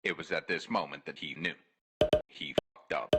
It was at this moment that he knew. He fucked up.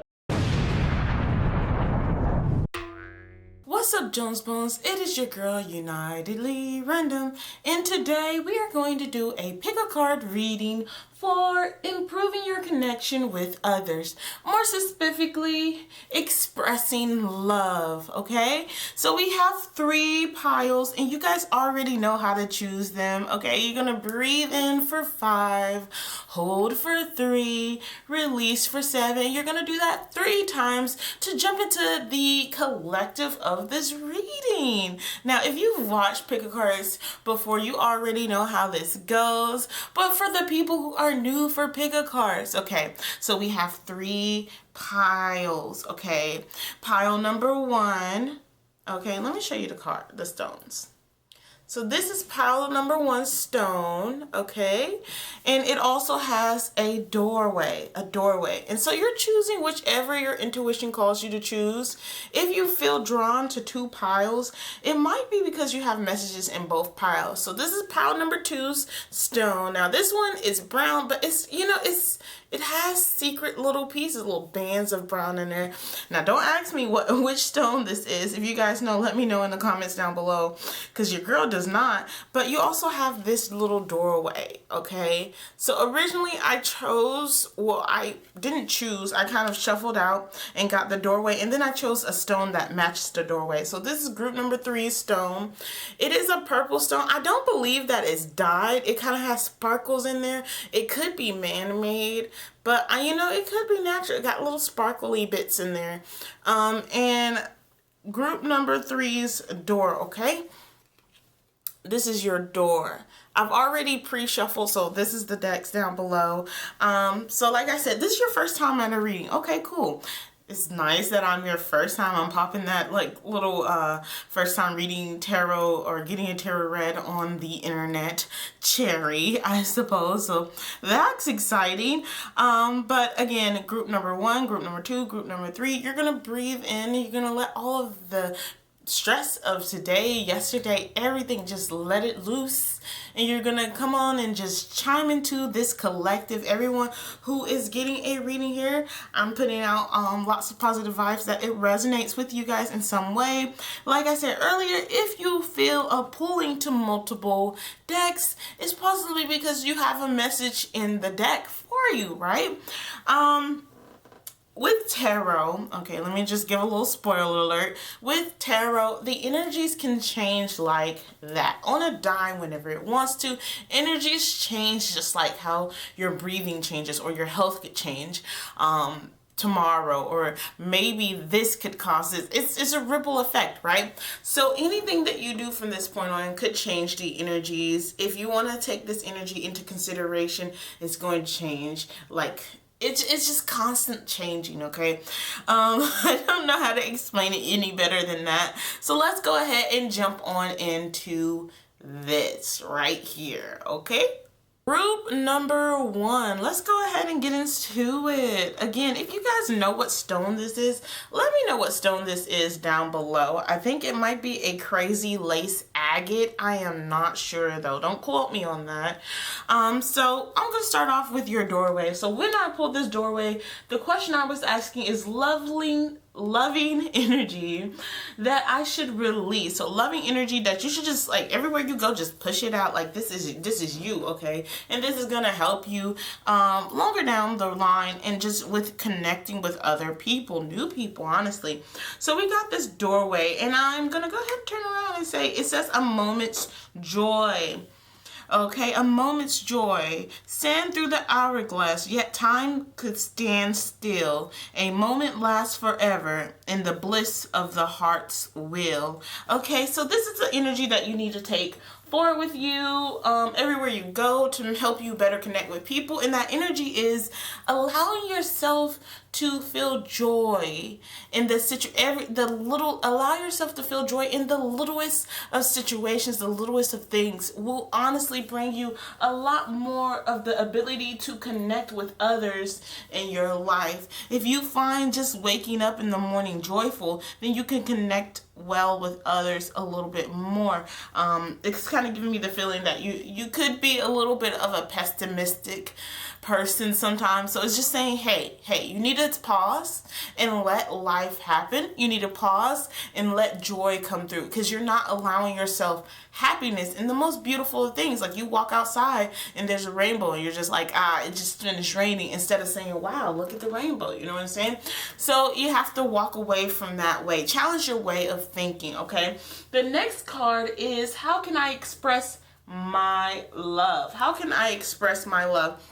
What's up, Jones Bones? It is your girl, Unitedly Random, and today we are going to do a pick a card reading for improving your connection with others. More specifically, expressing love, okay? So we have 3 piles, and you guys already know how to choose them, okay? You're gonna breathe in for 5, hold for 3, release for 7. You're gonna do that 3 times to jump into the collective of this reading. Now, if you've watched pick a cards before, you already know how this goes, but for the people who are new for pick a cards, okay, so we have 3 piles, okay? Pile number 1, okay, let me show you the stones. So this is pile number 1 stone, okay? And it also has a doorway. And so you're choosing whichever your intuition calls you to choose. If you feel drawn to 2 piles, it might be because you have messages in both piles. So this is pile number 2's stone. Now this one is brown, but it has secret little pieces, little bands of brown in there. Now don't ask me which stone this is. If you guys know, let me know in the comments down below, because your girl does not. But you also have this little doorway, okay? So originally I didn't choose, I kind of shuffled out and got the doorway, and then I chose a stone that matched the doorway. So this is group number 3 stone. It is a purple stone. I don't believe that it's dyed. It kind of has sparkles in there. It could be man-made, but it could be natural. It got little sparkly bits in there. And group number 3's door, okay? This is your door. I've already pre-shuffled, so this is the decks down below. So like I said, this is your first time at a reading. Okay, cool. It's nice that I'm your first time. I'm popping that like little first time reading tarot or getting a tarot read on the internet cherry, I suppose. So that's exciting. But again, group number 1, group number 2, group number 3, you're going to breathe in. You're going to let all of the stress of today, yesterday, everything, just let it loose, and you're gonna come on and just chime into this collective. Everyone who is getting a reading here, I'm putting out lots of positive vibes that it resonates with you guys in some way. Like I said earlier, if you feel a pulling to multiple decks, it's possibly because you have a message in the deck for you, right? With tarot, okay, let me just give a little spoiler alert. With tarot, the energies can change like that on a dime whenever it wants to. Energies change just like how your breathing changes or your health could change tomorrow, or maybe this could cause this. It's a ripple effect, right? So anything that you do from this point on could change the energies. If you want to take this energy into consideration, it's going to change. Like, it's just constant changing, okay? I don't know how to explain it any better than that. So let's go ahead and jump on into this right here, okay? Group number 1, let's go ahead and get into it. Again, if you guys know what stone this is, let me know what stone this is down below. I think it might be a crazy lace agate. I am not sure though. Don't quote me on that. So I'm going to start off with your doorway. So when I pulled this doorway, the question I was asking is loving energy that I should release. So loving energy that you should just, like, everywhere you go, just push it out. Like, this is you, okay? And this is gonna help you longer down the line, and just with connecting with other people, new people, honestly. So we got this doorway, and I'm gonna go ahead and turn around and say, it says a moment's joy. Okay, a moment's joy. Sand through the hourglass, yet time could stand still. A moment lasts forever in the bliss of the heart's will. Okay, so this is the energy that you need to take forward with you everywhere you go to help you better connect with people. And that energy is allowing yourself to feel joy in the allow yourself to feel joy in the littlest of situations. The littlest of things will honestly bring you a lot more of the ability to connect with others in your life. If you find just waking up in the morning joyful, then you can connect well with others a little bit more. It's kind of giving me the feeling that you could be a little bit of a pessimistic person sometimes. So it's just saying, hey, you need to pause and let life happen. You need to pause and let joy come through, because you're not allowing yourself happiness in the most beautiful of things. Like, you walk outside and there's a rainbow and you're just like, it just finished raining, instead of saying, wow, look at the rainbow. You know what I'm saying? So you have to walk away from that way. Challenge your way of thinking, okay? The next card is, how can I express my love? How can I express my love?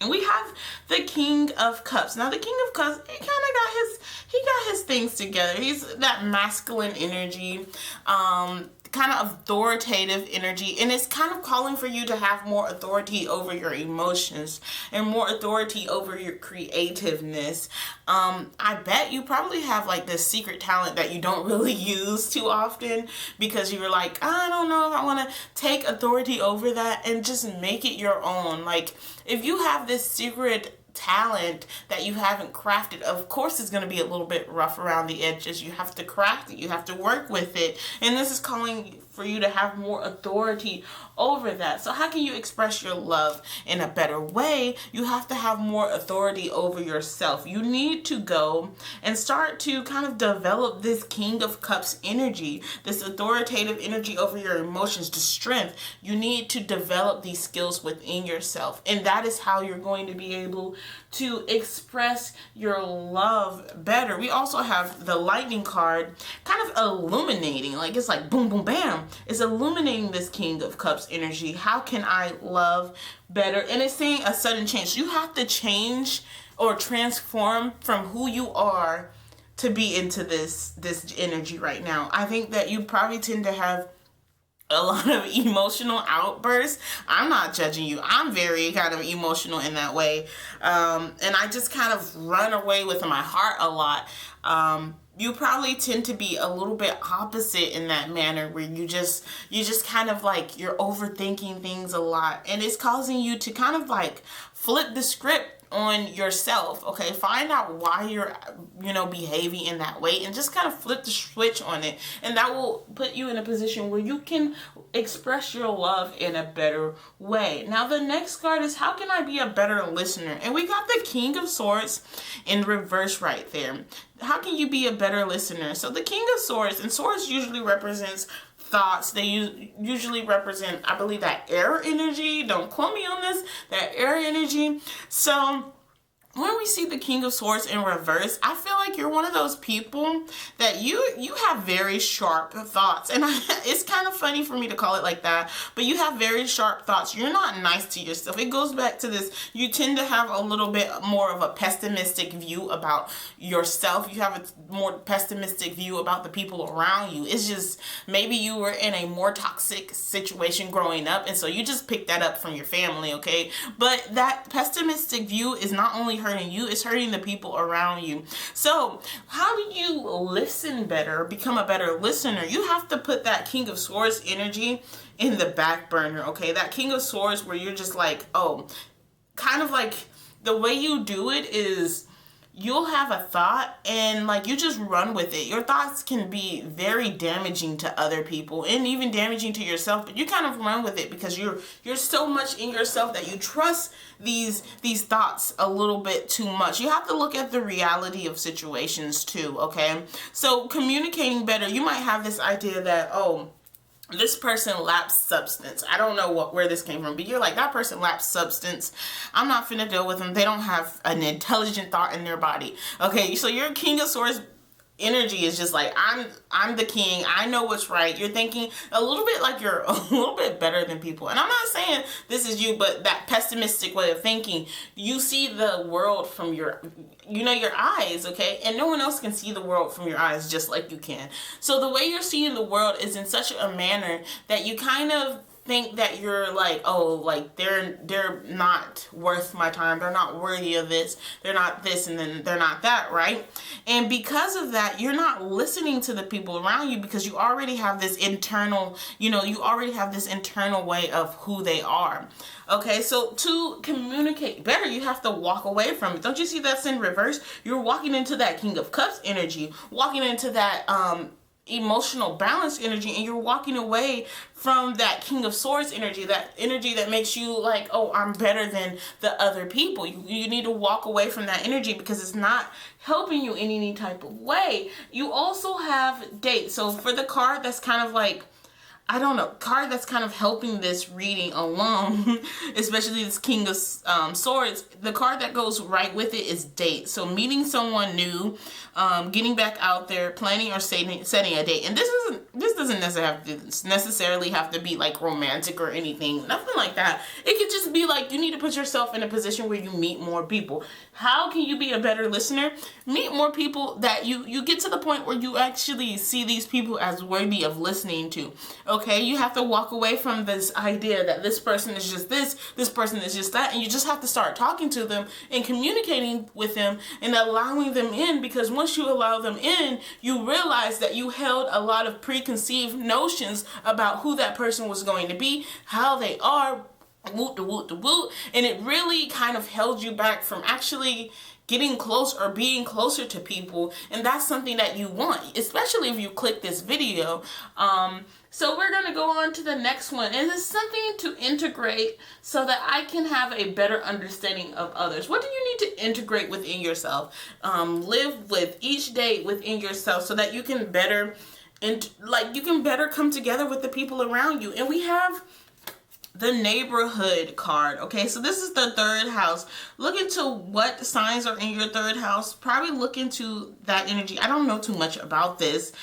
And we have the King of Cups. Now, the King of Cups, he got his things together. He's that masculine energy, kind of authoritative energy, and it's kind of calling for you to have more authority over your emotions and more authority over your creativeness. I bet you probably have like this secret talent that you don't really use too often, because you're like, I don't know if I want to take authority over that and just make it your own. Like, if you have this secret talent that you haven't crafted, of course it's going to be a little bit rough around the edges. You have to craft it, you have to work with it, and this is calling for you to have more authority over that. So how can you express your love in a better way? You have to have more authority over yourself. You need to go and start to kind of develop this King of Cups energy, this authoritative energy over your emotions, the strength. You need to develop these skills within yourself, and that is how you're going to be able to express your love better. We also have the Lightning card, kind of illuminating, like it's like boom, boom, bam. It's illuminating this King of Cups energy. How can I love better? And it's saying a sudden change. You have to change or transform from who you are to be into this energy right now. I think that you probably tend to have a lot of emotional outbursts. I'm not judging you. I'm very kind of emotional in that way. And I just kind of run away with my heart a lot. You probably tend to be a little bit opposite in that manner, where you just kind of like, you're overthinking things a lot, and it's causing you to kind of like flip the script on yourself. Okay, find out why you're behaving in that way, and just kind of flip the switch on it, and that will put you in a position where you can express your love in a better way. Now, the next card is, how can I be a better listener? And we got the King of Swords in reverse right there. How can you be a better listener? So the King of Swords, and swords usually represents thoughts. They usually represent, I believe, that air energy. Don't quote me on this. That air energy. So when we see the King of Swords in reverse, I feel like you're one of those people that you have very sharp thoughts. And it's kind of funny for me to call it like that, but you have very sharp thoughts. You're not nice to yourself. It goes back to this. You tend to have a little bit more of a pessimistic view about yourself. You have a more pessimistic view about the people around you. It's just, maybe you were in a more toxic situation growing up, and so you just picked that up from your family, okay? But that pessimistic view is not only hurting you, it's hurting the people around you. So how do you listen better, become a better listener? You have to put that King of Swords energy in the back burner, okay? That King of Swords where you're just like, oh, kind of like, the way you do it is, you'll have a thought and like you just run with it. Your thoughts can be very damaging to other people and even damaging to yourself, but you kind of run with it because you're so much in yourself that you trust these thoughts a little bit too much. You have to look at the reality of situations too, okay? So communicating better, you might have this idea that, oh, this person lacks substance. I don't know where this came from, but you're like, that person lacks substance. I'm not finna deal with them. They don't have an intelligent thought in their body. Okay, so your King of Swords energy is just like, I'm the king. I know what's right. You're thinking a little bit like you're a little bit better than people. And I'm not saying this is you, but that pessimistic way of thinking, you see the world from your eyes, okay? And no one else can see the world from your eyes just like you can. So the way you're seeing the world is in such a manner that you kind of think that you're like, oh, like they're not worth my time, they're not worthy of this, they're not this, and then they're not that, right? And because of that, you're not listening to the people around you because you already have this internal, you already have this internal way of who they are. Okay, so to communicate better, you have to walk away from it. Don't you see that's in reverse? You're walking into that King of Cups energy, walking into that emotional balance energy, and you're walking away from that King of Swords energy, that energy that makes you like, oh, I'm better than the other people. You need to walk away from that energy because it's not helping you in any type of way. You also have date. So for the card that's kind of like, I don't know, card that's kind of helping this reading along, especially this King of Swords, the card that goes right with it is date. So meeting someone new, getting back out there, planning or setting a date. And this doesn't necessarily have to be like romantic or anything, nothing like that. It could just be like you need to put yourself in a position where you meet more people. How can you be a better listener? Meet more people that you get to the point where you actually see these people as worthy of listening to. Okay, you have to walk away from this idea that this person is just this person is just that, and you just have to start talking to them and communicating with them and allowing them in, because once you allow them in, you realize that you held a lot of preconceived notions about who that person was going to be, how they are, woot to woot to woot, and it really kind of held you back from actually getting close or being closer to people. And that's something that you want, especially if you click this video. So we're going to go on to the next one, and it's something to integrate so that I can have a better understanding of others. What do you need to integrate within yourself? Live with each day within yourself so that you can better come together with the people around you. And we have the neighborhood card. Okay, so this is the third house. Look into what signs are in your third house. Probably look into that energy. I don't know too much about this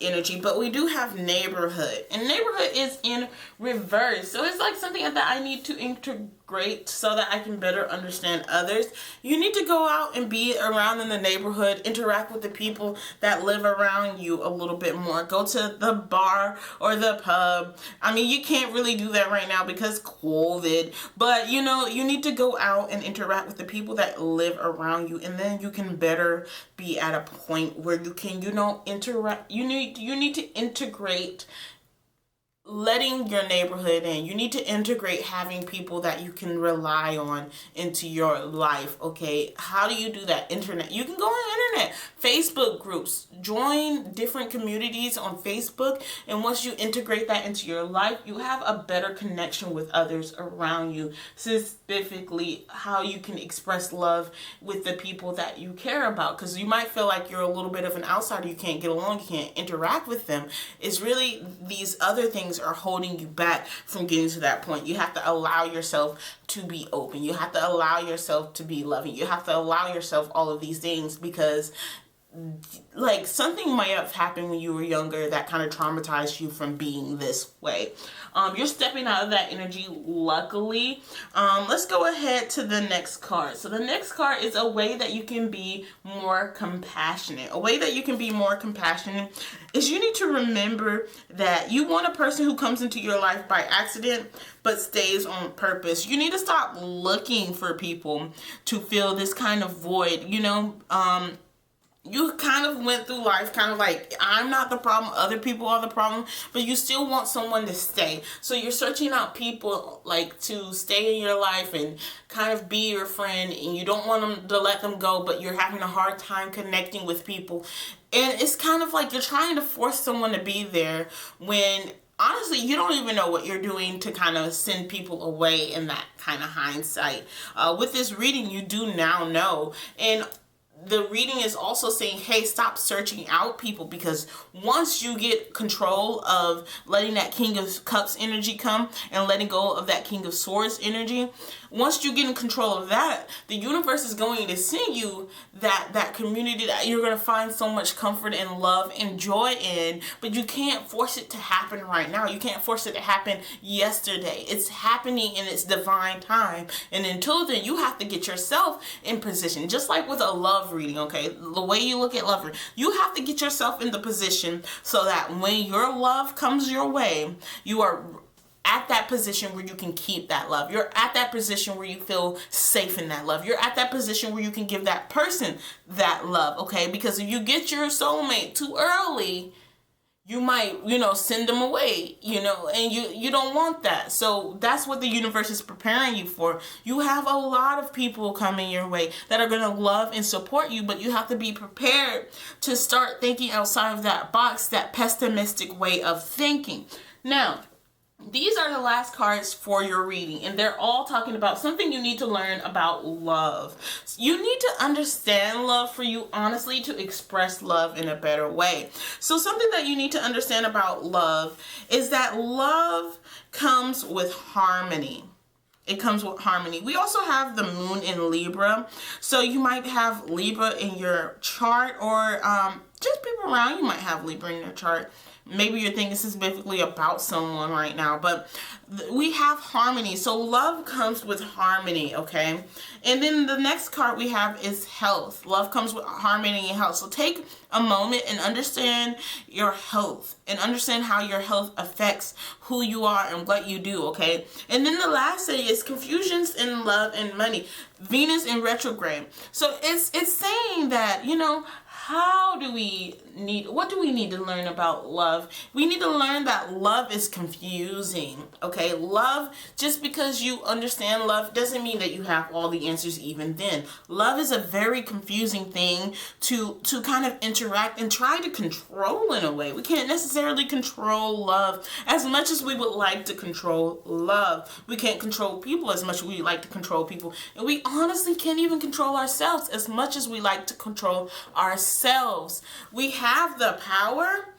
energy, but we do have neighborhood, and neighborhood is in reverse. So it's like something that I need to integrate so that I can better understand others. You need to go out and be around in the neighborhood, interact with the people that live around you a little bit more. Go to the bar or the pub. I mean, you can't really do that right now because COVID, but you know, you need to go out and interact with the people that live around you, and then you can better be at a point where you can, interact. You need to integrate letting your neighborhood in. You need to integrate having people that you can rely on into your life. Okay, how do you do that? Internet. You can go on internet, Facebook groups, join different communities on Facebook, and once you integrate that into your life, you have a better connection with others around you. Specifically, how you can express love with the people that you care about, because you might feel like you're a little bit of an outsider, you can't get along, you can't interact with them. It's really these other things are holding you back from getting to that point. You have to allow yourself to be open. You have to allow yourself to be loving. You have to allow yourself all of these things, because like something might have happened when you were younger that kind of traumatized you from being this way. You're stepping out of that energy, luckily. Let's go ahead to the next card. So the next card is a way that you can be more compassionate. A way that you can be more compassionate is you need to remember that you want a person who comes into your life by accident but stays on purpose. You need to stop looking for people to fill this kind of void, you kind of went through life kind of like, I'm not the problem, other people are the problem, but you still want someone to stay. So you're searching out people like to stay in your life and kind of be your friend, and you don't want them to let them go, but you're having a hard time connecting with people. And it's kind of like you're trying to force someone to be there when honestly, you don't even know what you're doing to kind of send people away in that kind of hindsight. With this reading, you do now know. And the reading is also saying, hey, stop searching out people, because once you get control of letting that King of Cups energy come and letting go of that King of Swords energy, once you get in control of that, the universe is going to send you that community that you're going to find so much comfort and love and joy in, but you can't force it to happen right now. You can't force it to happen yesterday. It's happening in its divine time. And until then, you have to get yourself in position. Just like with a love reading, okay? The way you look at love reading, you have to get yourself in the position so that when your love comes your way, you are at that position where you can keep that love. You're at that position where you feel safe in that love. You're at that position where you can give that person that love, okay? Because if you get your soulmate too early, you might, you know, send them away, you know, and you don't want that. So that's what the universe is preparing you for. You have a lot of people coming your way that are going to love and support you, but you have to be prepared to start thinking outside of that box, that pessimistic way of thinking. Now, these are the last cards for your reading, and they're all talking about something you need to learn about love. You need to understand love for you, honestly, to express love in a better way. So something that you need to understand about love is that love comes with harmony. It comes with harmony. We also have the moon in Libra. So you might have Libra in your chart, or just people around you might have Libra in their chart. Maybe you're thinking specifically about someone right now, but we have harmony. So love comes with harmony, okay? And then the next card we have is health. Love comes with harmony and health. So take a moment and understand your health and understand how your health affects who you are and what you do, okay? And then the last thing is confusions in love and money. Venus in retrograde. So it's saying that, you know, what do we need to learn about love? We need to learn that love is confusing, okay? Love, just because you understand love doesn't mean that you have all the answers even then. Love is a very confusing thing to kind of interact and try to control in a way. We can't necessarily control love as much as we would like to control love. We can't control people as much as we like to control people. And we honestly can't even control ourselves as much as we like to control ourselves. We have the power,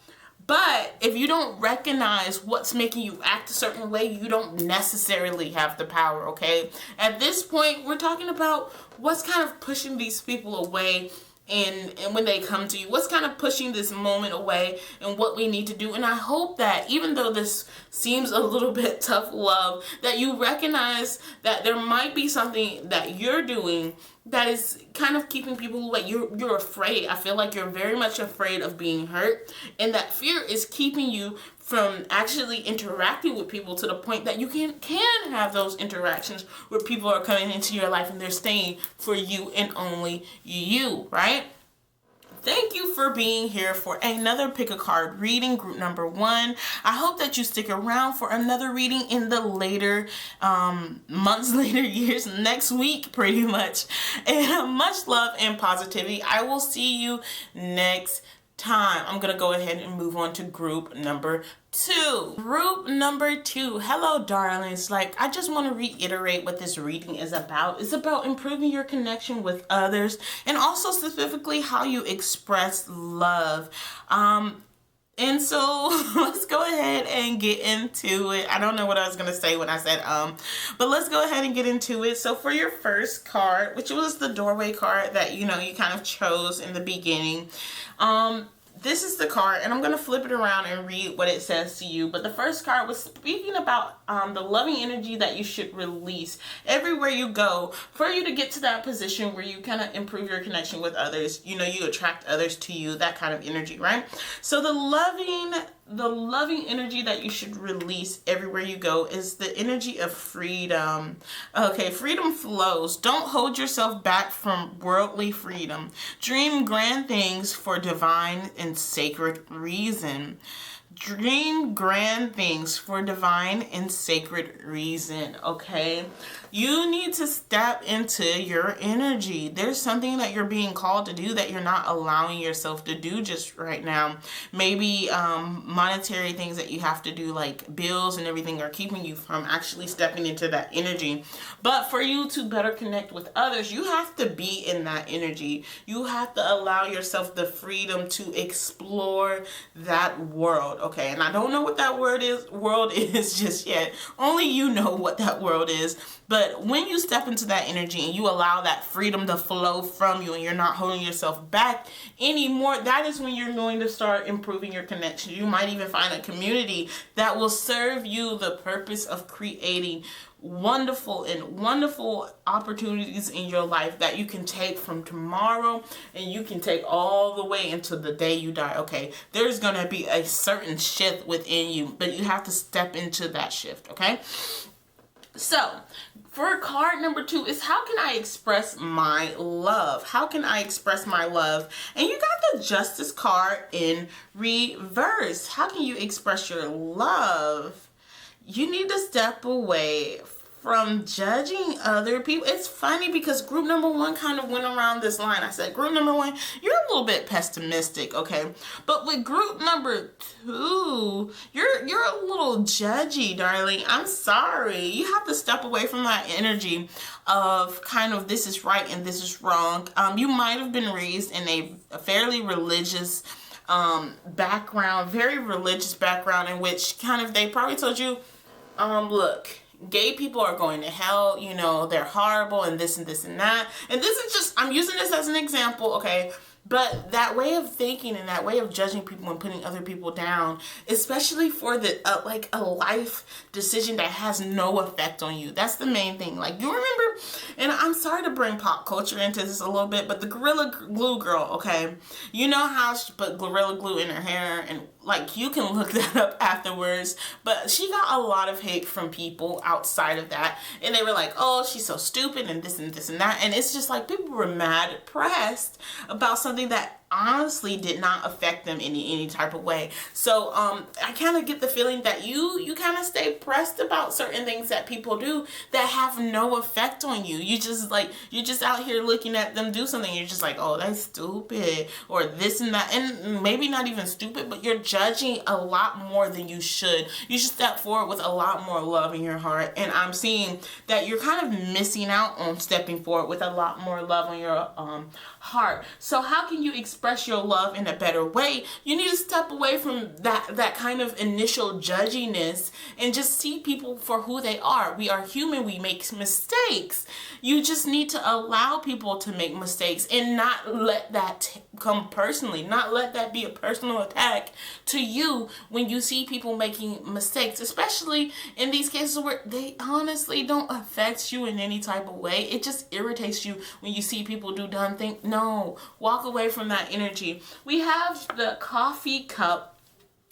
but if you don't recognize what's making you act a certain way, you don't necessarily have the power, okay? At this point, we're talking about what's kind of pushing these people away, and when they come to you, what's kind of pushing this moment away and what we need to do. And I hope that even though this seems a little bit tough love, that you recognize that there might be something that you're doing that is kind of keeping people away. You're afraid. I feel like you're very much afraid of being hurt, and that fear is keeping you from actually interacting with people to the point that you can have those interactions where people are coming into your life and they're staying for you and only you, right? Thank you for being here for another pick a card reading, group number 1. I hope that you stick around for another reading in the later months, later years, next week pretty much. And much love and positivity. I will see you next time. I'm going to go ahead and move on to group number 2. Group number 2. Hello, darlings. I just want to reiterate what this reading is about. It's about improving your connection with others, and also specifically how you express love. And so let's go ahead and get into it. I don't know what I was going to say when I said but let's go ahead and get into it. So for your first card, which was the doorway card that, you know, you kind of chose in the beginning, this is the card, and I'm going to flip it around and read what it says to you. But the first card was speaking about the loving energy that you should release everywhere you go for you to get to that position where you kind of improve your connection with others. You know, you attract others to you, that kind of energy, right? So the loving energy that you should release everywhere you go is the energy of freedom. Okay, freedom flows. Don't hold yourself back from worldly freedom. Dream grand things for divine and sacred reason. Dream grand things for divine and sacred reason, okay? You need to step into your energy. There's something that you're being called to do that you're not allowing yourself to do just right now. Maybe monetary things that you have to do, like bills and everything, are keeping you from actually stepping into that energy. But for you to better connect with others, you have to be in that energy. You have to allow yourself the freedom to explore that world, okay? And I don't know what that world is just yet. Only you know what that world is. But when you step into that energy and you allow that freedom to flow from you and you're not holding yourself back anymore, that is when you're going to start improving your connection. You might even find a community that will serve you the purpose of creating wonderful opportunities in your life that you can take from tomorrow and you can take all the way into the day you die. Okay, there's going to be a certain shift within you, but you have to step into that shift, okay? So For card number 2 is how can I express my love? How can I express my love? And you got the Justice card in reverse. How can you express your love? You need to step away from judging other people. It's funny because group number 1 kind of went around this line. I said, group number 1, you're a little bit pessimistic, okay? But with group number 2, you're a little judgy, darling. I'm sorry. You have to step away from that energy of kind of this is right and this is wrong. You might have been raised in a fairly religious background, very religious background, in which kind of they probably told you, look, gay people are going to hell, you know, they're horrible and this and this and that. And this is just, I'm using this as an example, okay? But that way of thinking and that way of judging people and putting other people down, especially for the like a life decision that has no effect on you. That's the main thing. Like, you remember, and I'm sorry to bring pop culture into this a little bit, but the Gorilla Glue girl, okay? You know how she put Gorilla Glue in her hair, and like, you can look that up afterwards, but she got a lot of hate from people outside of that, and they were like, oh, she's so stupid and this and this and that, and it's just like people were mad pressed about something that honestly did not affect them in any type of way. So I kind of get the feeling that you kind of stay pressed about certain things that people do that have no effect on you. You're just out here looking at them do something, you're just like, oh, that's stupid, or this and that, and maybe not even stupid, but you're judging a lot more than you should. You should step forward with a lot more love in your heart, and I'm seeing that you're kind of missing out on stepping forward with a lot more love on your heart. So how can you express your love in a better way? You need to step away from that kind of initial judginess and just see people for who they are. We are human. We make mistakes. You just need to allow people to make mistakes and not let that come personally, not let that be a personal attack to you when you see people making mistakes, especially in these cases where they honestly don't affect you in any type of way. It just irritates you when you see people do dumb things. No, walk away from that energy. We have the coffee cup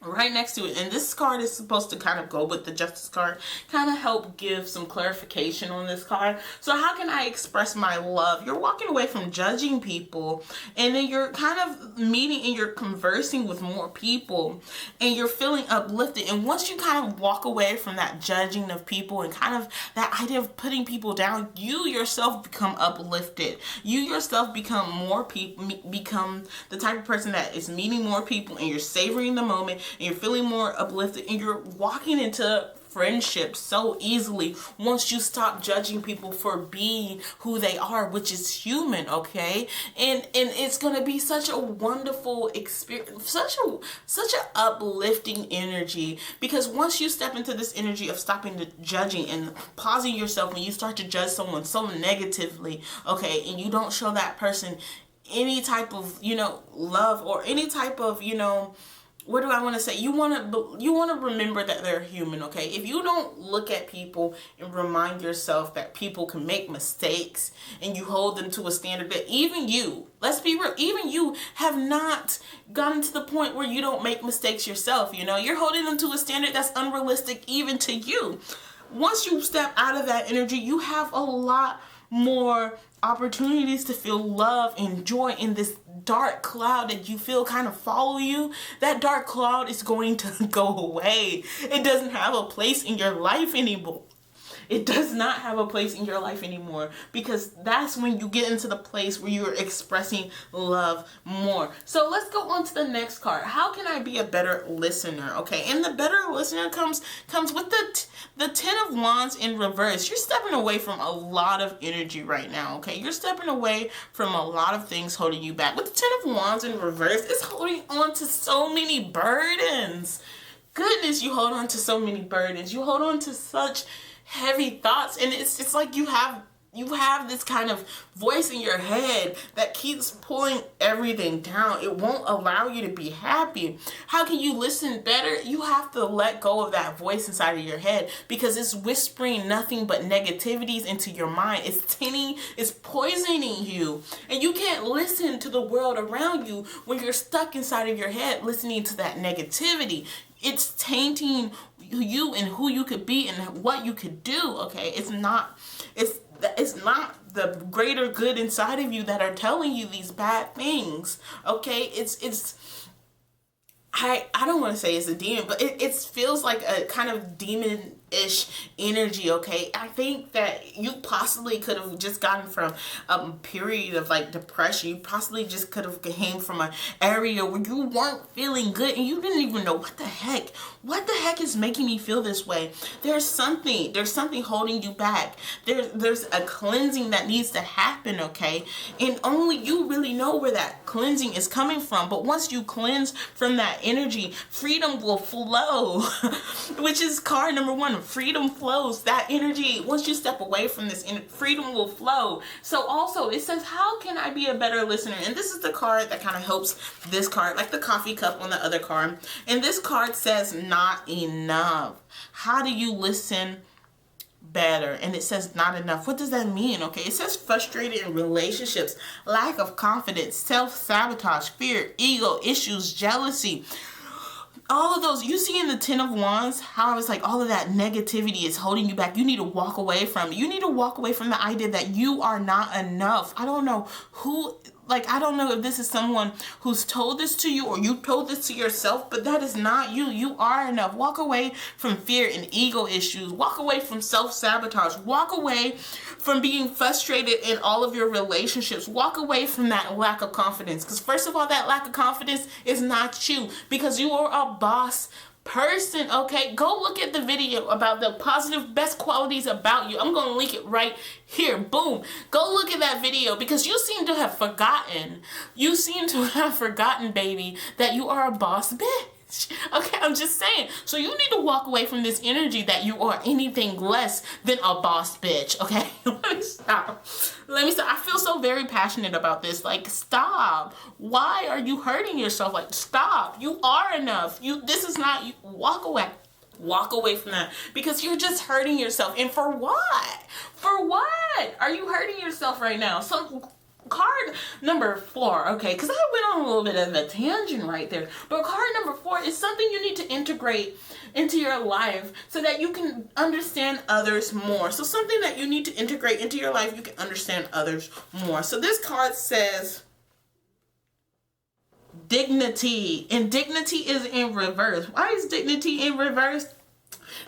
right next to it, and this card is supposed to kind of go with the Justice card, kind of help give some clarification on this card. So how can I express my love? You're walking away from judging people, and then you're kind of meeting and you're conversing with more people, and you're feeling uplifted. And once you kind of walk away from that judging of people and kind of that idea of putting people down, you yourself become uplifted. You yourself become more people, become the type of person that is meeting more people, and you're savoring the moment, and you're feeling more uplifted, and you're walking into friendship so easily once you stop judging people for being who they are, which is human, okay? And it's gonna be such a wonderful experience, such a uplifting energy, because once you step into this energy of stopping the judging and pausing yourself when you start to judge someone so negatively, okay, and you don't show that person any type of, love or any type of, what do I want to say? You want to remember that they're human, okay? If you don't look at people and remind yourself that people can make mistakes, and you hold them to a standard that even you, let's be real, even you have not gotten to the point where you don't make mistakes yourself, You're holding them to a standard that's unrealistic even to you. Once you step out of that energy, you have a lot more opportunities to feel love and joy in this dark cloud that you feel kind of follow you. That dark cloud is going to go away. It doesn't have a place in your life anymore. It does not have a place in your life anymore, because that's when you get into the place where you're expressing love more. So let's go on to the next card. How can I be a better listener? Okay, and the better listener comes with the Ten of Wands in reverse. You're stepping away from a lot of energy right now, okay? You're stepping away from a lot of things holding you back. With the Ten of Wands in reverse, it's holding on to so many burdens. Goodness, you hold on to so many burdens. You hold on to such heavy thoughts, and it's like you have this kind of voice in your head that keeps pulling everything down. It won't allow you to be happy. How can you listen better? You have to let go of that voice inside of your head, because it's whispering nothing but negativities into your mind. It's poisoning you, and you can't listen to the world around you when you're stuck inside of your head listening to that negativity. It's tainting you and who you could be and what you could do, okay? It's not the greater good inside of you that are telling you these bad things, okay? I don't want to say it's a demon, but it feels like a kind of demon-ish energy, okay? I think that you possibly could have just gotten from a period of like depression. You possibly just could have came from an area where you weren't feeling good and you didn't even know what the heck is making me feel this way. There's something holding you back. There's a cleansing that needs to happen, okay? And only you really know where that cleansing is coming from. But once you cleanse from that energy, freedom will flow, which is card number 1. Freedom flows. That energy, once you step away from this, freedom will flow. So also it says, how can I be a better listener? And this is the card that kind of helps this card, like the coffee cup on the other card. And this card says, not enough. How do you listen better? And it says not enough. What does that mean? Okay, it says frustrated in relationships, lack of confidence, self-sabotage, fear, ego issues, jealousy. All of those, you see in the 10 of Wands, how it's like all of that negativity is holding you back. You need to walk away from it. You need to walk away from the idea that you are not enough. I don't know if this is someone who's told this to you or you told this to yourself, but that is not you. You are enough. Walk away from fear and ego issues. Walk away from self-sabotage. Walk away from being frustrated in all of your relationships. Walk away from that lack of confidence. Because first of all, that lack of confidence is not you, because you are a boss person, okay? Go look at the video about the positive best qualities about you. I'm going to link it right here. Boom. Go look at that video, because you seem to have forgotten. You seem to have forgotten, baby, that you are a boss bitch. Okay, I'm just saying. So you need to walk away from this energy that you are anything less than a boss bitch, okay? Let me stop. I feel so very passionate about this. Like, stop. Why are you hurting yourself? Like, stop. You are enough. This is not you. Walk away. Walk away from that, because you're just hurting yourself. And for what? For what are you hurting yourself right now? So card number 4, okay, because I went on a little bit of a tangent right there, but card number 4 is something you need to integrate into your life so that you can understand others more. So something that you need to integrate into your life, you can understand others more. So this card says dignity, and dignity is in reverse. Why is dignity in reverse?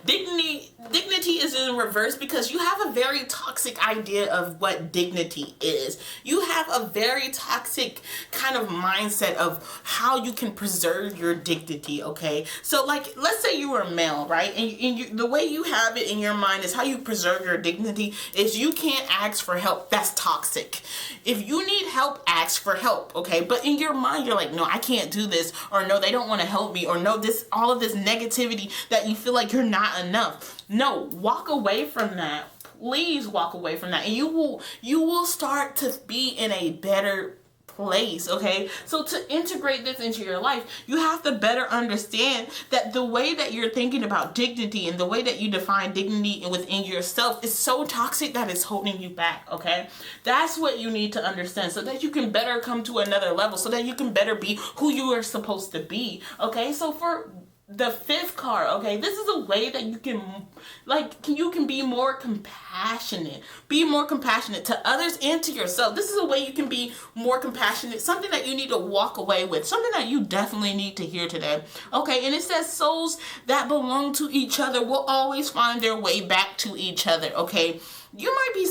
Dignity is in reverse because you have a very toxic idea of what dignity is. You have a very toxic kind of mindset of how you can preserve your dignity, okay? So like, let's say you were a male, right? And the way you have it in your mind is how you preserve your dignity is you can't ask for help. That's toxic. If you need help, ask for help, okay? But in your mind, you're like, no, I can't do this, or no, they don't want to help me, or no, all of this negativity that you feel like you're not enough. No, walk away from that. Please walk away from that, and you will start to be in a better place, okay? So to integrate this into your life, you have to better understand that the way that you're thinking about dignity and the way that you define dignity within yourself is so toxic that it's holding you back, okay? That's what you need to understand so that you can better come to another level, so that you can better be who you are supposed to be, okay? So for the 5th card, okay, this is a way that you can be more compassionate. Be more compassionate to others and to yourself. This is a way you can be more compassionate, something that you need to walk away with, something that you definitely need to hear today. Okay, and it says souls that belong to each other will always find their way back to each other, okay? You might be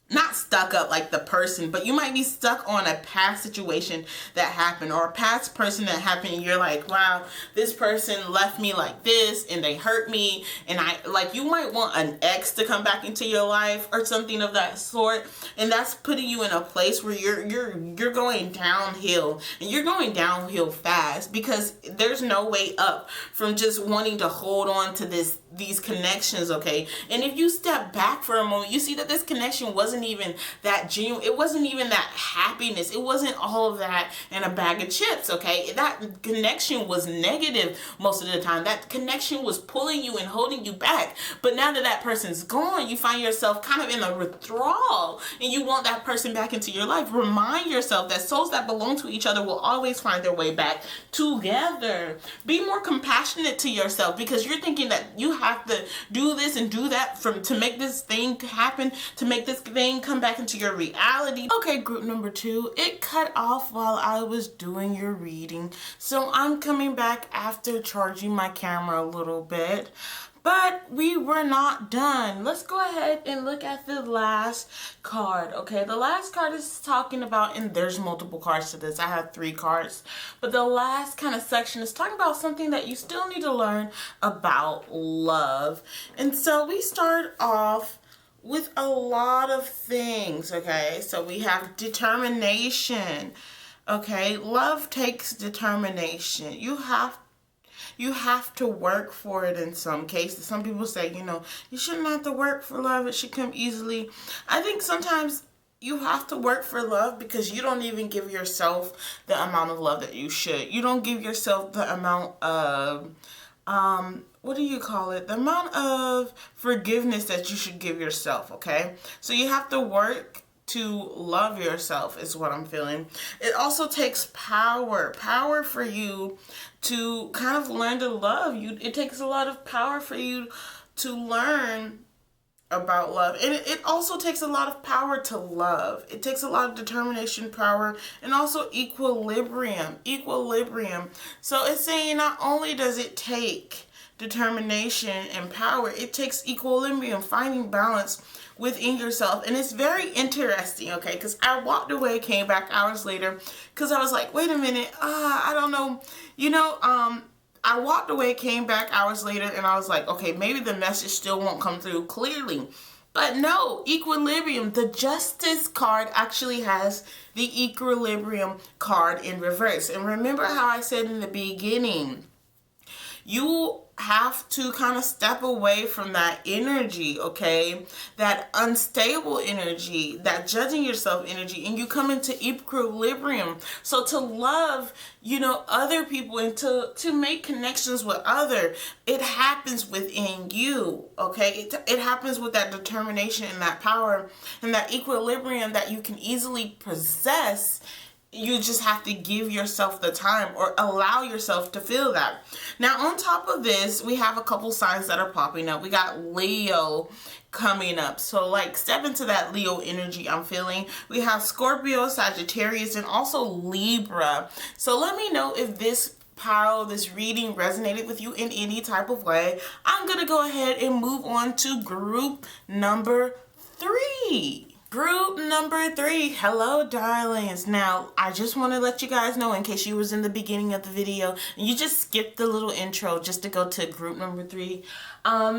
not stuck up like the person, but you might be stuck on a past situation that happened, or a past person that happened, and you're like, wow, this person left me like this and they hurt me, and you might want an ex to come back into your life or something of that sort, and that's putting you in a place where you're going downhill, and you're going downhill fast, because there's no way up from just wanting to hold on to this these connections, okay? And if you step back for a moment, you see that this connection wasn't even that genuine. It wasn't even that happiness. It wasn't all of that and a bag of chips, okay? That connection was negative most of the time. That connection was pulling you and holding you back. But now that that person's gone, you find yourself kind of in a withdrawal, and you want that person back into your life. Remind yourself that souls that belong to each other will always find their way back together. Be more compassionate to yourself, because you're thinking that you have to do this and do that to make this thing happen, to make this thing come back into your reality. Okay, group number 2, it cut off while I was doing your reading, so I'm coming back after charging my camera a little bit. But we were not done. Let's go ahead and look at the last card. Okay, the last card is talking about, and there's multiple cards to this. I have 3 cards. But the last kind of section is talking about something that you still need to learn about love. And so we start off with a lot of things, okay? So we have determination. Okay, love takes determination. You have to work for it in some cases. Some people say, you shouldn't have to work for love. It should come easily. I think sometimes you have to work for love because you don't even give yourself the amount of love that you should. You don't give yourself the amount of, what do you call it? The amount of forgiveness that you should give yourself, okay? So you have to work to love yourself is what I'm feeling. It also takes power for you to kind of learn to love you. It takes a lot of power for you to learn about love. And it also takes a lot of power to love. It takes a lot of determination, power, and also equilibrium. So it's saying not only does it take determination and power, it takes equilibrium, finding balance within yourself. And it's very interesting, okay, because I walked away, came back hours later, because I was like, wait a minute, I don't know, I walked away, came back hours later, and I was like, okay, maybe the message still won't come through clearly. But no, equilibrium. The Justice card actually has the equilibrium card in reverse. And remember how I said in the beginning, you have to kind of step away from that energy, okay? That unstable energy, that judging yourself energy, and you come into equilibrium. So to love, other people and to make connections with it happens within you, okay? It happens with that determination and that power and that equilibrium that you can easily possess. You just have to give yourself the time or allow yourself to feel that. Now, on top of this, we have a couple signs that are popping up. We got Leo coming up. So, step into that Leo energy I'm feeling. We have Scorpio, Sagittarius, and also Libra. So, let me know if this reading resonated with you in any type of way. I'm going to go ahead and move on to group number 3. Group number 3, hello darlings. Now, I just want to let you guys know, in case you was in the beginning of the video and you just skipped the little intro just to go to group number 3.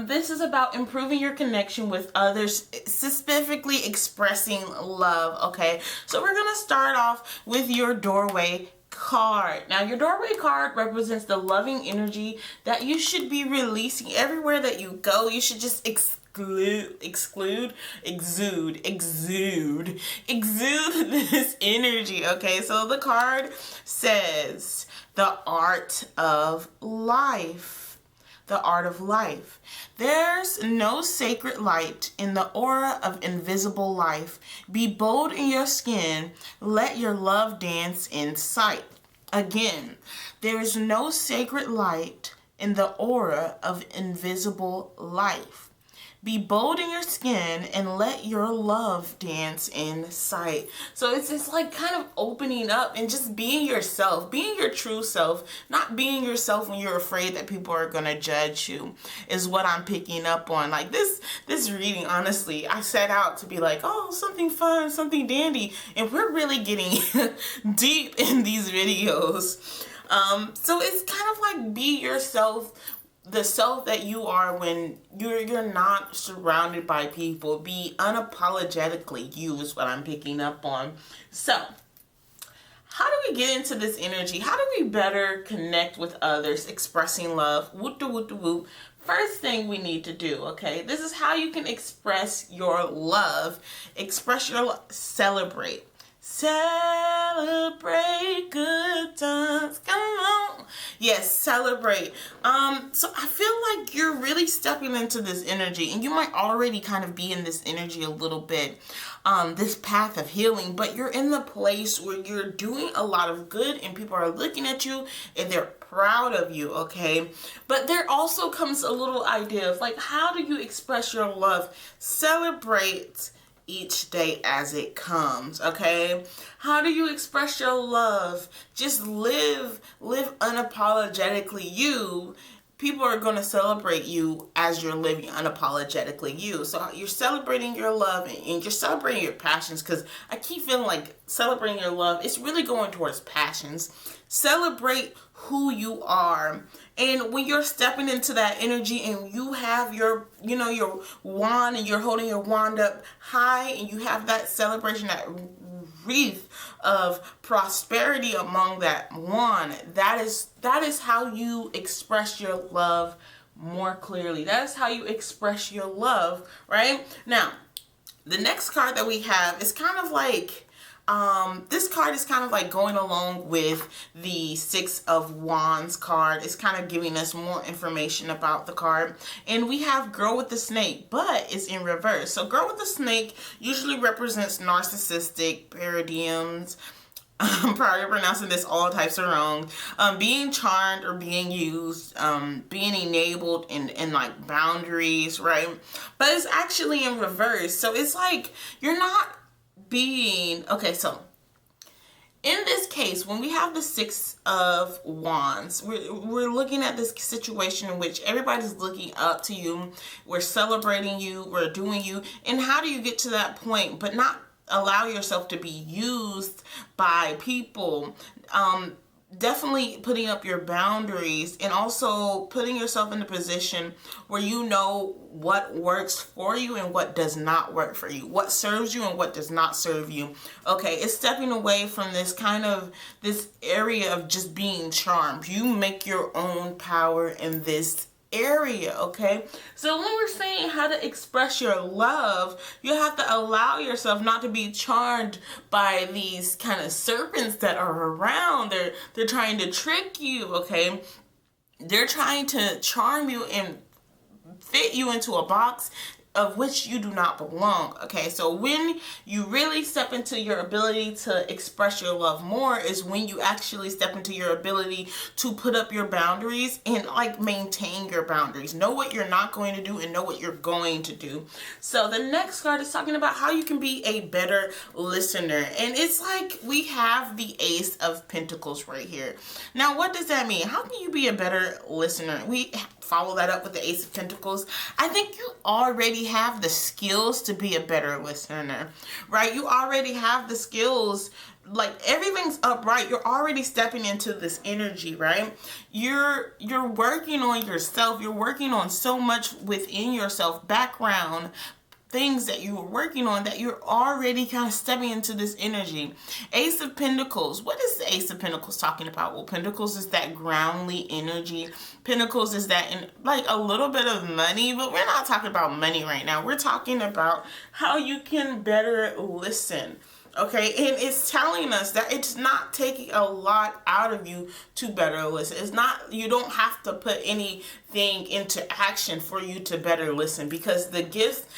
This is about improving your connection with others, specifically expressing love, okay? So we're going to start off with your doorway card. Now, your doorway card represents the loving energy that you should be releasing everywhere that you go. You should just exude this energy, okay? So the card says the art of life. The art of life. There's no sacred light in the aura of invisible life. Be bold in your skin. Let your love dance in sight. Again, there is no sacred light in the aura of invisible life. Be bold in your skin and let your love dance in sight. So it's just kind of opening up and just being yourself, being your true self, not being yourself when you're afraid that people are going to judge you is what I'm picking up on. This reading, honestly, I set out to be something fun, something dandy, and we're really getting deep in these videos. So it's kind of be yourself, the self that you are when you're not surrounded by people. Be unapologetically you is what I'm picking up on. So, how do we get into this energy? How do we better connect with others, expressing love? Whoop-de-whoop-de-whoop. first thing we need to do, okay? This is how you can express your love. Express your love. Celebrate. Celebrate good times. Come on. Yes, celebrate. So I feel like you're really stepping into this energy, and you might already kind of be in this energy a little bit, this path of healing, but you're in the place where you're doing a lot of good and people are looking at you and they're proud of you, okay? But there also comes a little idea of like, how do you express your love? Celebrate each day as it comes, okay? How do you express your love? Just live unapologetically you. People are going to celebrate you as you're living unapologetically you. So you're celebrating your love and you're celebrating your passions, because I keep feeling like celebrating your love, it's really going towards passions. Celebrate who you are. And when you're stepping into that energy and you have your, your wand, and you're holding your wand up high and you have that celebration, that wreath of prosperity among that wand, that is how you express your love more clearly. That is how you express your love, right? Now, the next card that we have is kind of like, this card is kind of like going along with the Six of Wands card. It's kind of giving us more information about the card. And we have Girl with the Snake, but it's in reverse. So Girl with the Snake usually represents narcissistic paradigms. I'm probably pronouncing this all types of wrong. Being charmed or being used, being enabled in like boundaries, right? But it's actually in reverse. So it's like you're not being, okay, so in this case, when we have the Six of Wands, we're looking at this situation in which everybody's looking up to you. We're celebrating you. We're doing you. And how do you get to that point but not allow yourself to be used by people? Definitely putting up your boundaries and also putting yourself in a position where you know what works for you and what does not work for you, what serves you and what does not serve you. Okay, it's stepping away from this area of just being charmed. You make your own power in this area, okay? So when we're saying how to express your love, you have to allow yourself not to be charmed by these kind of serpents that are around. They're trying to trick you, okay? They're trying to charm you and fit you into a box of which you do not belong, okay? So when you really step into your ability to express your love more is when you actually step into your ability to put up your boundaries and like maintain your boundaries. Know what you're not going to do and know what you're going to do. So the next card is talking about how you can be a better listener. And it's like we have the Ace of Pentacles right here. Now, what does that mean? How can you be a better listener? We follow that up with the Ace of Pentacles. I think you already have the skills to be a better listener, right? You already have the skills. Like everything's up, right? You're already stepping into this energy, right? You're working on yourself. You're working on so much within yourself, background, things that you were working on, that you're already kind of stepping into this energy. Ace of Pentacles. What is the Ace of Pentacles talking about? Well, Pentacles is that groundly energy. Pentacles is that like a little bit of money, but we're not talking about money right now. We're talking about how you can better listen. Okay, and it's telling us that it's not taking a lot out of you to better listen. It's not, you don't have to put anything into action for you to better listen, because the gift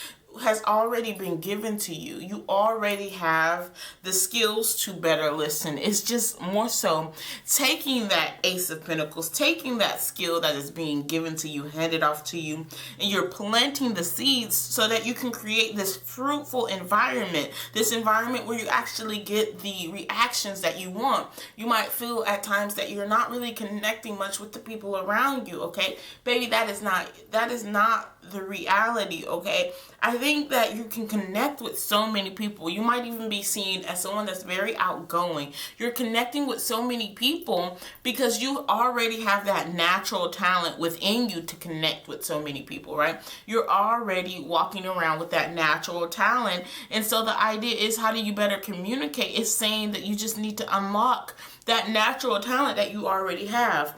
has already been given to you. You already have the skills to better listen. It's just more so taking that Ace of Pentacles, taking that skill that is being given to you, handed off to you, and you're planting the seeds so that you can create this fruitful environment, this environment where you actually get the reactions that you want. You might feel at times that you're not really connecting much with the people around you, okay? Baby, that is not the reality, okay? I think that you can connect with so many people. You might even be seen as someone that's very outgoing. You're connecting with so many people because you already have that natural talent within you to connect with so many people, right? You're already walking around with that natural talent. And so the idea is, how do you better communicate? It's saying that you just need to unlock that natural talent that you already have.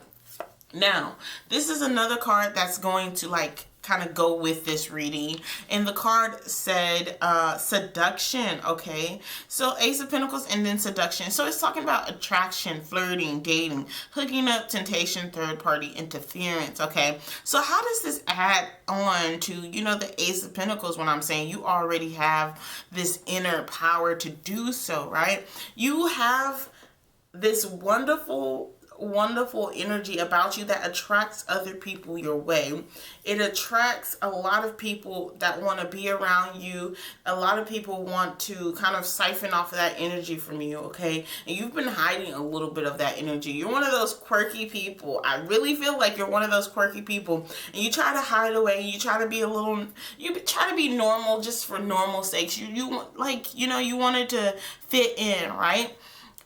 Now, this is another card that's going to like kind of go with this reading, and the card said seduction. Okay, so Ace of Pentacles and then seduction, so it's talking about attraction, flirting, dating, hooking up, temptation, third party interference. Okay, so how does this add on to, you know, the Ace of Pentacles when I'm saying you already have this inner power to do so, right? You have this wonderful energy about you that attracts other people your way. It attracts a lot of people that want to be around you. A lot of people want to kind of siphon off of that energy from you, okay? And you've been hiding a little bit of that energy. You're one of those quirky people. I really feel like you're one of those quirky people. And you try to hide away. You try to be you try to be normal just for normal sakes. You like, you know, you wanted to fit in, right?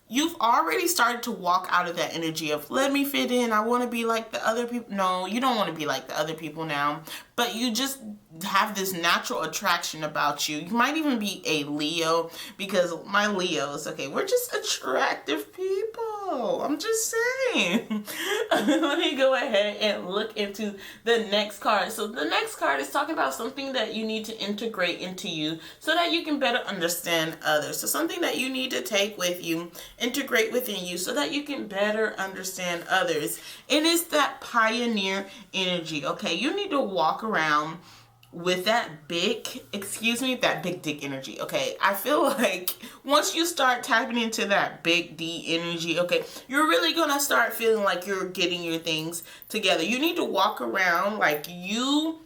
You've already started to walk out of that energy of let me fit in. I want to be like the other people. No, you don't want to be like the other people now, but you just have this natural attraction about you. You might even be a Leo, because my Leos, okay, we're just attractive people. I'm just saying. Let me go ahead and look into the next card. So the next card is talking about something that you need to integrate into you so that you can better understand others. So something that you need to take with you, integrate within you so that you can better understand others. And it's that pioneer energy, okay? You need to walk around with that big dick energy, okay? I feel like once you start tapping into that big D energy, okay, you're really gonna start feeling like you're getting your things together. You need to walk around like you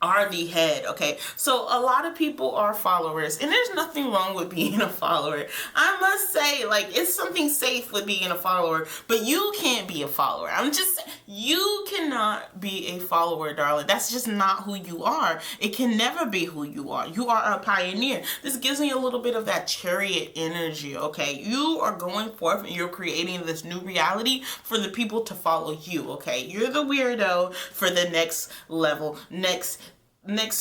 are the head, okay? So a lot of people are followers, and there's nothing wrong with being a follower. I must say, like, it's something safe with being a follower, but you can't be a follower. You cannot be a follower, darling. That's just not who you are. It can never be who you are. You are a pioneer. This gives me a little bit of that chariot energy, okay? You are going forth and you're creating this new reality for the people to follow you, okay? You're the weirdo for the next level, next,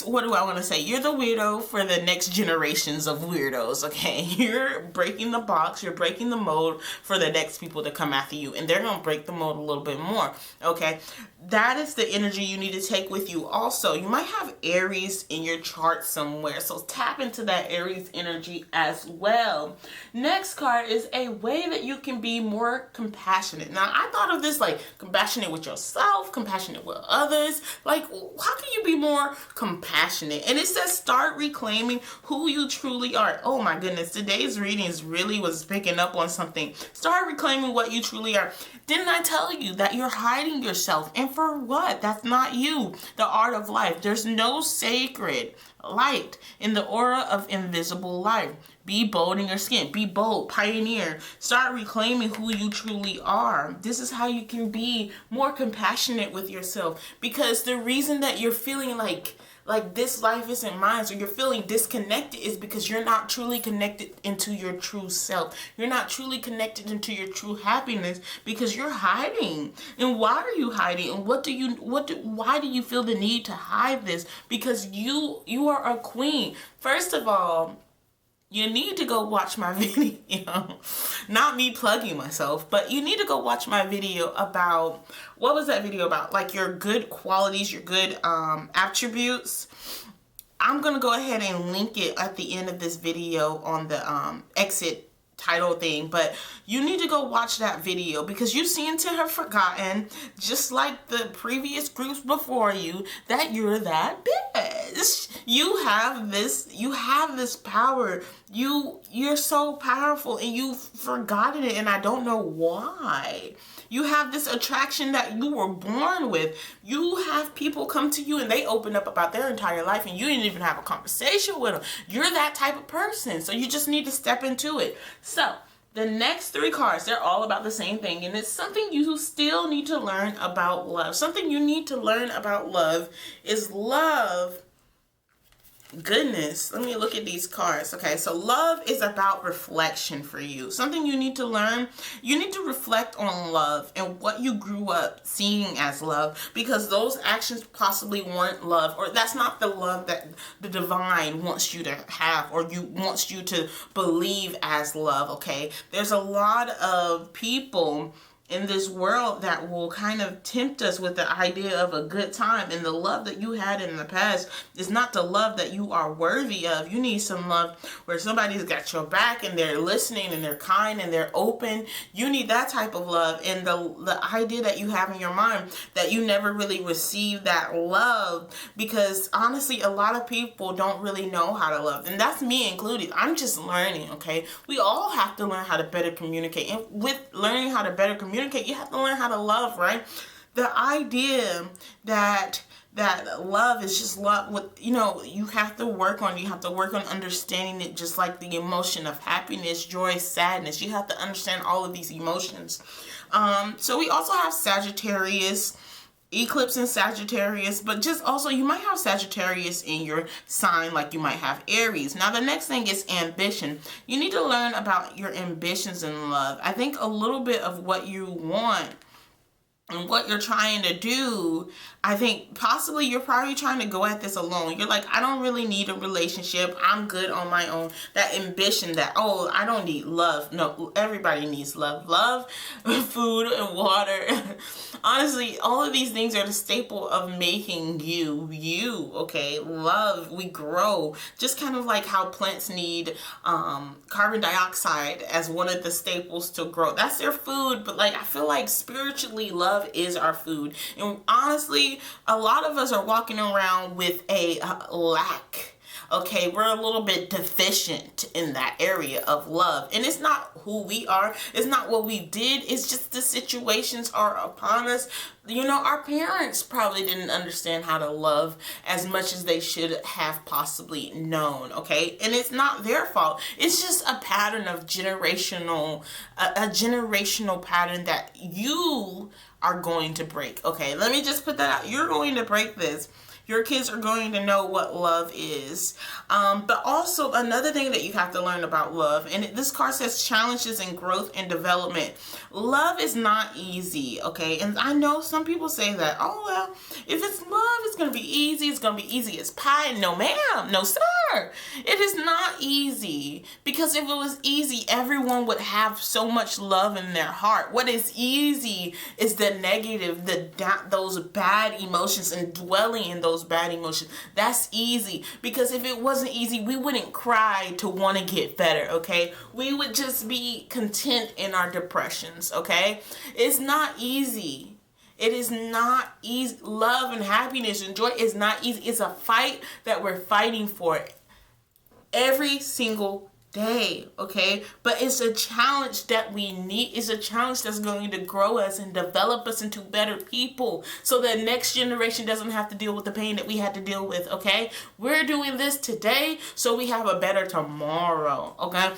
what do I want to say? You're the weirdo for the next generations of weirdos, okay? You're breaking the box, you're breaking the mold for the next people to come after you, and they're going to break the mold a little bit more, okay? That is the energy you need to take with you. Also, you might have Aries in your chart somewhere, so tap into that Aries energy as well. Next card is a way that you can be more compassionate. Now, I thought of this like compassionate with yourself, compassionate with others. Like, how can you be more compassionate? And it says start reclaiming who you truly are. Oh my goodness, today's readings really was picking up on something. Start reclaiming what you truly are. Didn't I tell you that you're hiding yourself? And for what? That's not you. The art of life. There's no sacred light in the aura of invisible life. Be bold in your skin. Be bold. Pioneer. Start reclaiming who you truly are. This is how you can be more compassionate with yourself. Because the reason that you're feeling like this life isn't mine, so you're feeling disconnected, is because you're not truly connected into your true self. You're not truly connected into your true happiness because you're hiding. And why are you hiding? And why do you feel the need to hide this? Because you are a queen. First of all, you need to go watch my video. Not me plugging myself, but you need to go watch my video about, what was that video about? Like your good qualities, your good attributes. I'm going to go ahead and link it at the end of this video on the exit title thing, but you need to go watch that video because you seem to have forgotten, just like the previous groups before you, that you're that bitch. You have this power. You're so powerful and you've forgotten it, and I don't know why. You have this attraction that you were born with. You have people come to you and they open up about their entire life and you didn't even have a conversation with them. You're that type of person. So you just need to step into it. So the next three cards, they're all about the same thing. And it's something you still need to learn about love. Something you need to learn about love is love. Goodness, let me look at these cards. Okay, so love is about reflection for you. Something you need to learn. You need to reflect on love and what you grew up seeing as love, because those actions possibly weren't love, or that's not the love that the divine wants you to have, or wants you to believe as love. Okay, there's a lot of people in this world that will kind of tempt us with the idea of a good time. And the love that you had in the past is not the love that you are worthy of. You need some love where somebody's got your back and they're listening and they're kind and they're open. You need that type of love. And the idea that you have in your mind that you never really received that love, because honestly, a lot of people don't really know how to love. And that's me included. I'm just learning, okay? We all have to learn how to better communicate. And with learning how to better communicate, you have to learn how to love, right? The idea that love is just love with, you have to work on understanding it, just like the emotion of happiness, joy, sadness. You have to understand all of these emotions. So we also have Sagittarius, eclipse in Sagittarius, but just also you might have Sagittarius in your sign, like you might have Aries. Now the next thing is ambition. You need to learn about your ambitions in love. I think a little bit of what you want and what you're trying to do, I think possibly you're probably trying to go at this alone. You're like, I don't really need a relationship. I'm good on my own. That ambition that, oh, I don't need love. No, everybody needs love. Love, food, and water. Honestly, all of these things are the staple of making you, okay? Love, we grow. Just kind of like how plants need carbon dioxide as one of the staples to grow. That's their food, but like I feel like spiritually, love is our food. And honestly, a lot of us are walking around with a lack. Okay, we're a little bit deficient in that area of love. And it's not who we are. It's not what we did. It's just the situations are upon us. Our parents probably didn't understand how to love as much as they should have possibly known, okay? And it's not their fault. It's just a pattern of generational pattern that you are going to break, okay? Let me just put that out. You're going to break this. Your kids are going to know what love is. But also another thing that you have to learn about love, and this card says challenges and growth and development. Love is not easy, okay? And I know some people say that, oh, well, if it's love, it's going to be easy. It's going to be easy as pie. No, ma'am. No, sir. It is not easy, because if it was easy, everyone would have so much love in their heart. What is easy is the negative, those bad emotions, and dwelling in those bad emotions. That's easy, because if it wasn't easy, we wouldn't cry to want to get better, okay? We would just be content in our depressions, okay? It's not easy. It is not easy. Love and happiness and joy is not easy. It's a fight that we're fighting for every single day, okay? But it's a challenge that we need. It's a challenge that's going to grow us and develop us into better people, so that next generation doesn't have to deal with the pain that we had to deal with, okay? We're doing this today so we have a better tomorrow, okay?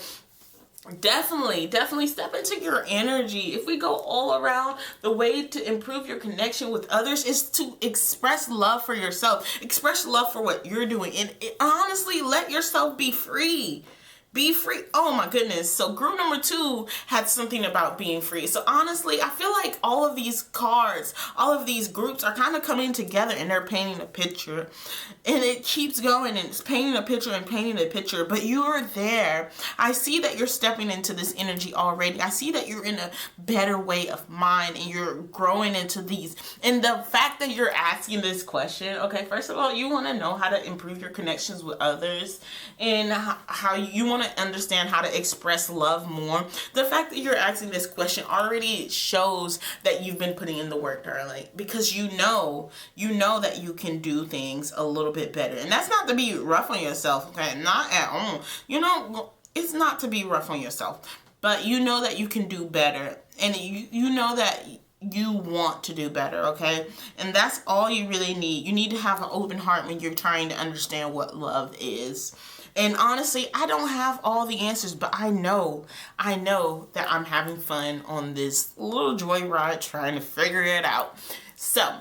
Definitely step into your energy. If we go all around, the way to improve your connection with others is to express love for yourself. Express love for what you're doing. And honestly, let yourself be free. Be free. Oh my goodness. So group number 2 had something about being free. So honestly, I feel like all of these cards, all of these groups are kind of coming together and they're painting a picture. And it keeps going and it's painting a picture and painting a picture. But you are there. I see that you're stepping into this energy already. I see that you're in a better way of mind and you're growing into these. And the fact that you're asking this question, okay, first of all, you want to know how to improve your connections with others and how you want to understand how to express love more. The fact that you're asking this question already shows that you've been putting in the work, darling, because you know that you can do things a little bit better. And that's not to be rough on yourself, okay? Not at all. It's not to be rough on yourself, but you know that you can do better, and you know that you want to do better, okay? And that's all you really need. You need to have an open heart when you're trying to understand what love is. And honestly, I don't have all the answers, but I know that I'm having fun on this little joyride trying to figure it out. So,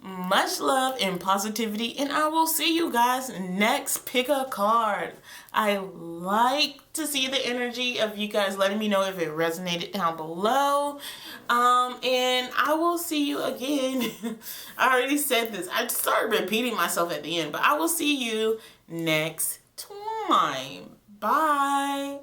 much love and positivity, and I will see you guys next. Pick a card. I like to see the energy of you guys letting me know if it resonated down below. And I will see you again. I already said this. I started repeating myself at the end, but I will see you next time. Bye.